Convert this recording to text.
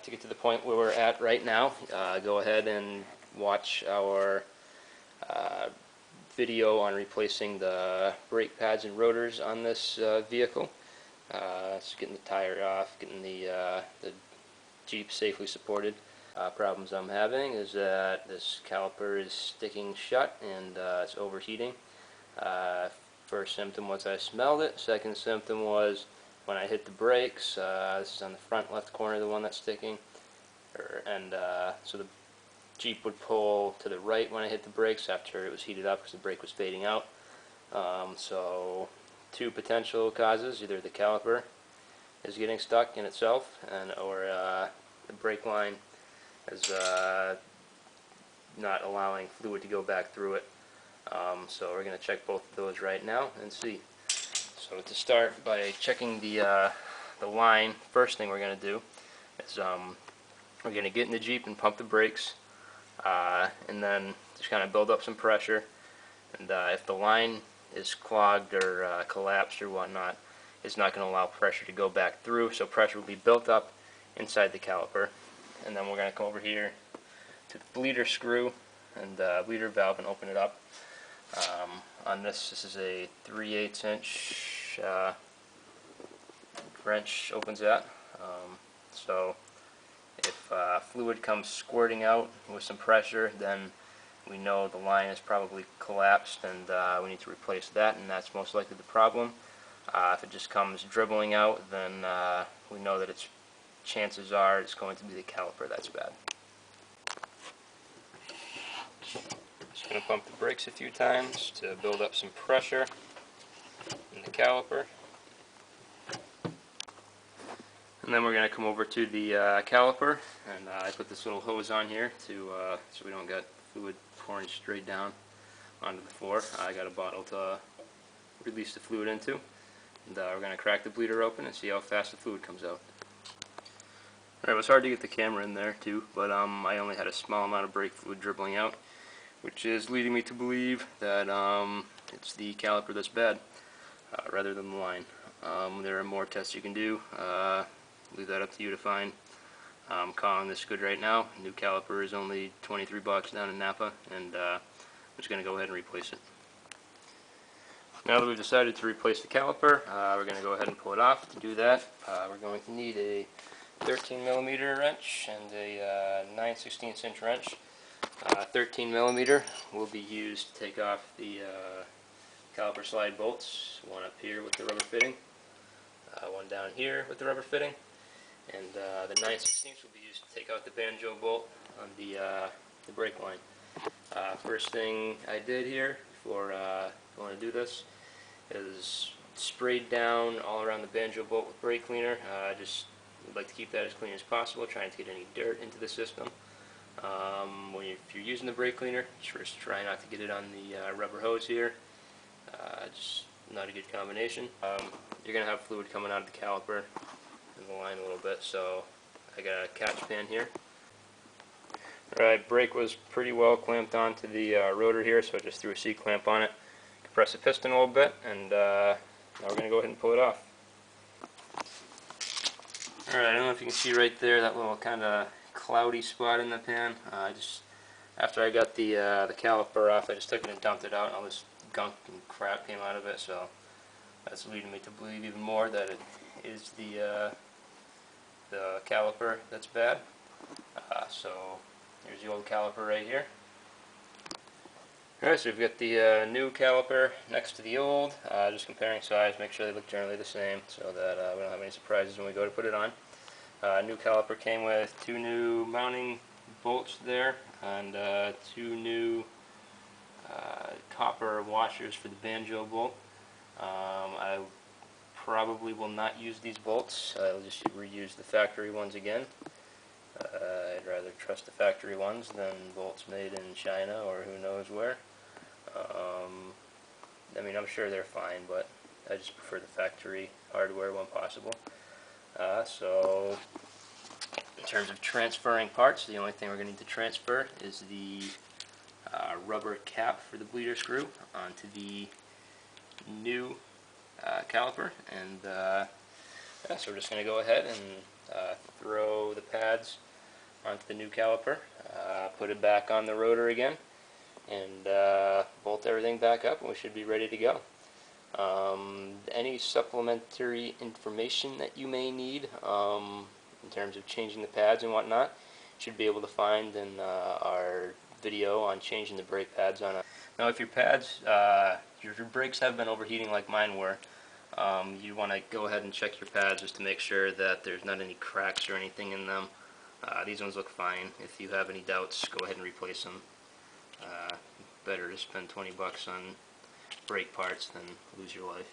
to get to the point where we're at right now, go ahead and watch our video on replacing the brake pads and rotors on this vehicle. It's getting the tire off, getting the Jeep safely supported. Problems I'm having is that this caliper is sticking shut and it's overheating. First symptom was I smelled it. Second symptom was when I hit the brakes. This is on the front left corner, the one that's sticking. So the Jeep would pull to the right when I hit the brakes after it was heated up because the brake was fading out. So two potential causes: either the caliper is getting stuck in itself, or the brake line is not allowing fluid to go back through it. So we're going to check both of those right now and see. So to start by checking the line, first thing we're going to do is we're going to get in the Jeep and pump the brakes, and then just kind of build up some pressure. And if the line is clogged or collapsed or whatnot, it's not going to allow pressure to go back through, so pressure will be built up inside the caliper. And then we're going to come over here to the bleeder screw and bleeder valve and open it up. On this is a 3/8 inch wrench opens that. So if fluid comes squirting out with some pressure, then we know the line is probably collapsed and we need to replace that, and that's most likely the problem. If it just comes dribbling out, then we know that chances are it's going to be the caliper that's bad. Just going to pump the brakes a few times to build up some pressure in the caliper. And then we're going to come over to the caliper, and I put this little hose on here so we don't get fluid pouring straight down onto the floor. I got a bottle to release the fluid into, and we're going to crack the bleeder open and see how fast the fluid comes out. Alright, it was hard to get the camera in there too, but I only had a small amount of brake fluid dribbling out, which is leading me to believe that it's the caliper that's bad rather than the line. There are more tests you can do. Leave that up to you to find. I'm calling this good right now. New caliper is only $23 down in Napa, and I'm just going to go ahead and replace it. Now that we've decided to replace the caliper, we're going to go ahead and pull it off. To do that, we're going to need a 13mm wrench and a 9/16 inch wrench. 13mm will be used to take off the caliper slide bolts, one up here with the rubber fitting, one down here with the rubber fitting, and the 9/16 will be used to take out the banjo bolt on the brake line. First thing I did here before going to do this is sprayed down all around the banjo bolt with brake cleaner. Just would like to keep that as clean as possible, trying to get any dirt into the system. If you're using the brake cleaner, just try not to get it on the rubber hose here. Just not a good combination. You're going to have fluid coming out of the caliper in the line a little bit, so I got a catch pan here. Alright, brake was pretty well clamped onto the rotor here, so I just threw a C-clamp on it. Compress the piston a little bit, and now we're going to go ahead and pull it off. Alright, I don't know if you can see right there that little kind of cloudy spot in the pan. After I got the caliper off, I just took it and dumped it out, and all this gunk and crap came out of it, so that's leading me to believe even more that it is the caliper that's bad. So here's the old caliper right here. Alright, so we've got the new caliper next to the old, just comparing size, make sure they look generally the same so that we don't have any surprises when we go to put it on. New caliper came with 2 new mounting bolts there, and 2 new copper washers for the banjo bolt. I probably will not use these bolts. I'll just reuse the factory ones again. I'd rather trust the factory ones than bolts made in China or who knows where. I mean, I'm sure they're fine, but I just prefer the factory hardware when possible. So in terms of transferring parts, the only thing we're going to need to transfer is the rubber cap for the bleeder screw onto the new caliper, and so we're just going to go ahead and throw the pads onto the new caliper, put it back on the rotor again, and bolt everything back up, and we should be ready to go. Any supplementary information that you may need in terms of changing the pads and whatnot, you should be able to find in our video on changing the brake pads on a. Now, if your pads, your brakes have been overheating like mine were, you want to go ahead and check your pads just to make sure that there's not any cracks or anything in them. These ones look fine. If you have any doubts, go ahead and replace them. Better to spend 20 bucks on brake parts than lose your life.